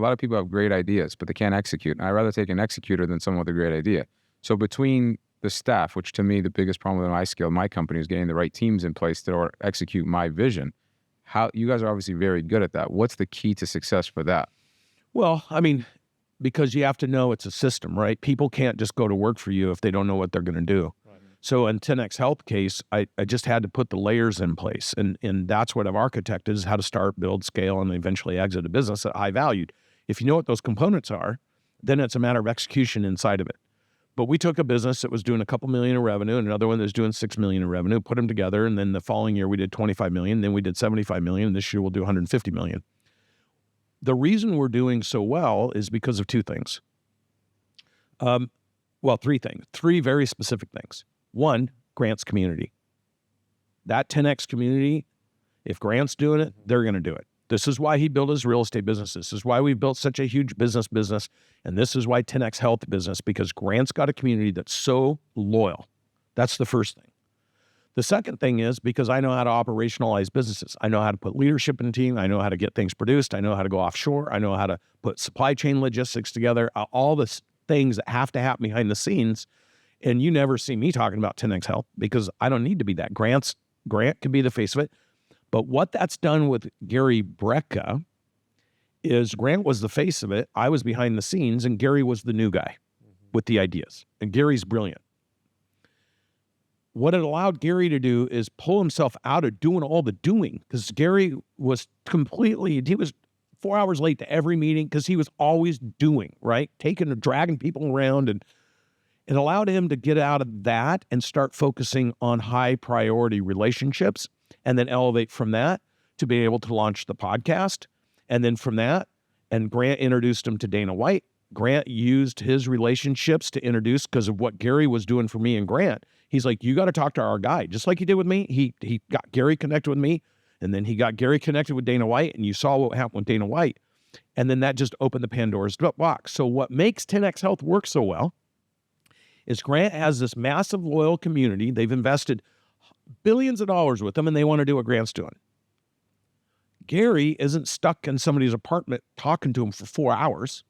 A lot of people have great ideas, but they can't execute. And I'd rather take an executor than someone with a great idea. So between the staff, which to me, the biggest problem with my scale, my company, is getting the right teams in place to execute my vision. How you guys are obviously very good at that. What's the key to success for that? Well, I mean, because you have to know it's a system, right? People can't just go to work for you if they don't know what they're going to do. Right. So in 10X Health case, I just had to put the layers in place. And that's what I've architected, is how to start, build, scale, and eventually exit a business at high valued. If you know what those components are, then it's a matter of execution inside of it. But we took a business that was doing a couple million in revenue and another one that was doing 6 million in revenue, put them together, and then the following year we did 25 million, then we did 75 million, and this year we'll do 150 million. The reason we're doing so well is because of two things. Well, three things, three very specific things. One, Grant's community. That 10X community, if Grant's doing it, they're going to do it. This is why he built his real estate business. This is why we built such a huge business. And this is why 10X Health business, because Grant's got a community that's so loyal. That's the first thing. The second thing is because I know how to operationalize businesses. I know how to put leadership in a team. I know how to get things produced. I know how to go offshore. I know how to put supply chain logistics together, all the things that have to happen behind the scenes. And you never see me talking about 10X Health because I don't need to be that. Grant can be the face of it. But what that's done with Gary Brecka is Grant was the face of it. I was behind the scenes, and Gary was the new guy with the ideas. And Gary's brilliant. What it allowed Gary to do is pull himself out of doing all the doing, because Gary was he was 4 hours late to every meeting because he was always doing, right? Dragging people around, and it allowed him to get out of that and start focusing on high priority relationships, and then elevate from that to be able to launch the podcast. And then from that, and Grant introduced him to Dana White. Grant used his relationships to introduce, because of what Gary was doing for me and Grant. He's like, you got to talk to our guy, just like he did with me. He got Gary connected with me, and then he got Gary connected with Dana White, and you saw what happened with Dana White. And then that just opened the Pandora's box. So what makes 10X Health work so well is Grant has this massive loyal community. They've invested billions of dollars with them, and they want to do what Grant's doing. Gary isn't stuck in somebody's apartment talking to him for 4 hours.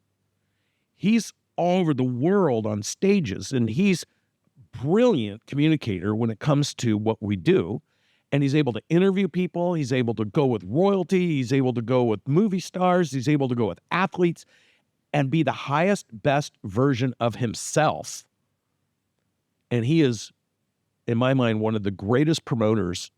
He's all over the world on stages, and he's a brilliant communicator when it comes to what we do. And he's able to interview people. He's able to go with royalty. He's able to go with movie stars. He's able to go with athletes and be the highest, best version of himself. And he is, in my mind, one of the greatest promoters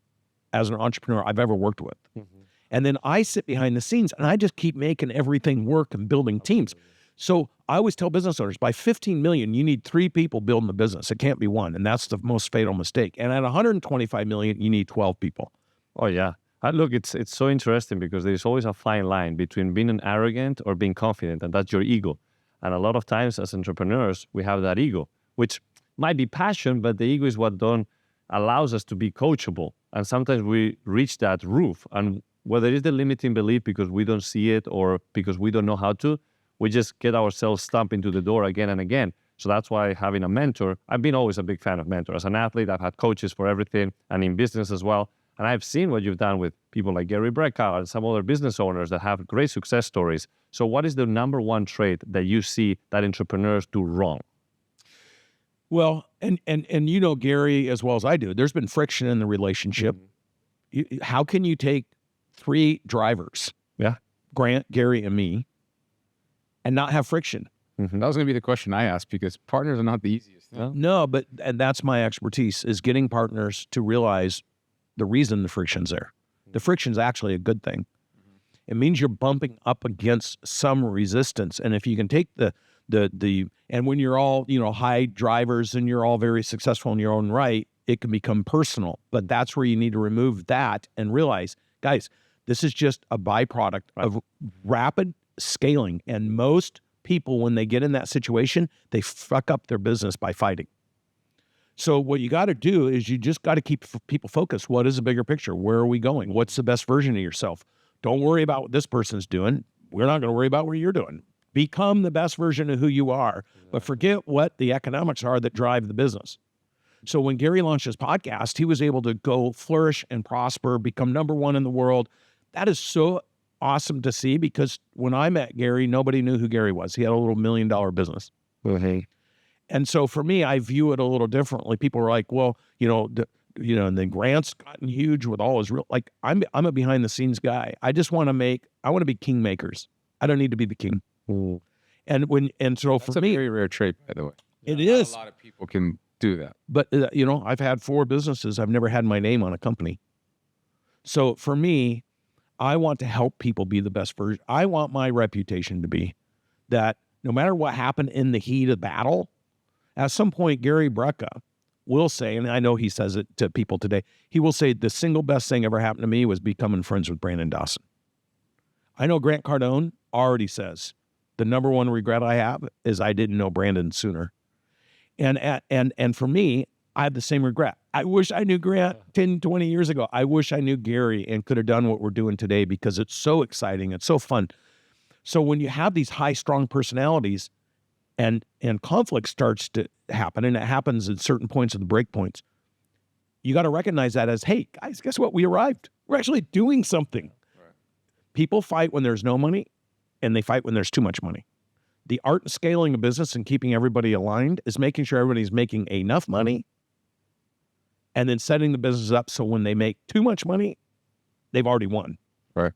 as an entrepreneur I've ever worked with. Mm-hmm. And then I sit behind the scenes and I just keep making everything work and building teams. So I always tell business owners, by 15 million, you need 3 people building the business. It can't be one. And that's the most fatal mistake. And at 125 million, you need 12 people. Oh, yeah. Look, it's so interesting because there's always a fine line between being an arrogant or being confident, and that's your ego. And a lot of times as entrepreneurs, we have that ego, which might be passion, but the ego is what allows us to be coachable. And sometimes we reach that roof. And whether it's the limiting belief because we don't see it or because we don't know how to, we just get ourselves stumped into the door again and again. So that's why having a mentor, I've been always a big fan of mentors. As an athlete, I've had coaches for everything, and in business as well. And I've seen what you've done with people like Gary Brecka and some other business owners that have great success stories. So what is the number one trait that you see that entrepreneurs do wrong? Well, and you know Gary as well as I do, there's been friction in the relationship. Mm-hmm. How can you take 3 drivers, Grant, Gary, and me, and not have friction? Mm-hmm. That was going to be the question I asked, because partners are not the easiest thing. No, and that's my expertise, is getting partners to realize the reason the friction's there. The friction's actually a good thing. Mm-hmm. It means you're bumping up against some resistance. And if you can take and when you're all, high drivers and you're all very successful in your own right, it can become personal. But that's where you need to remove that and realize, guys, this is just a byproduct of rapid scaling. And most people, when they get in that situation, they fuck up their business by fighting. So what you got to do is you just got to keep people focused. What is the bigger picture? Where are we going? What's the best version of yourself? Don't worry about what this person's doing. We're not going to worry about what you're doing. Become the best version of who you are, but forget what the economics are that drive the business. So when Gary launched his podcast, he was able to go flourish and prosper, become number 1 in the world. That is so awesome to see because when I met Gary, nobody knew who Gary was. He had a little $1 million business. And so for me, I view it a little differently. People are like, well, and then Grant's gotten huge with all his like, I'm a behind the scenes guy. I just want to be kingmakers. I don't need to be the king. Mm. And so That's for a me, very rare trait, by the way. it is. Not a lot of people can do that. But, I've had 4 businesses. I've never had my name on a company. So for me, I want to help people be the best version. I want my reputation to be that no matter what happened in the heat of battle, at some point, Gary Brecka will say, and I know he says it to people today, he will say the single best thing ever happened to me was becoming friends with Brandon Dawson. I know Grant Cardone already says the number one regret I have is I didn't know Brandon sooner. And for me, I have the same regret. I wish I knew Grant 10, 20 years ago. I wish I knew Gary and could have done what we're doing today because it's so exciting. It's so fun. So when you have these high, strong personalities and conflict starts to happen, and it happens at certain points of the break points, you got to recognize that as, hey, guys, guess what? We arrived. We're actually doing something. Right. People fight when there's no money, and they fight when there's too much money. The art of scaling a business and keeping everybody aligned is making sure everybody's making enough money and then setting the business up so when they make too much money, they've already won. Right.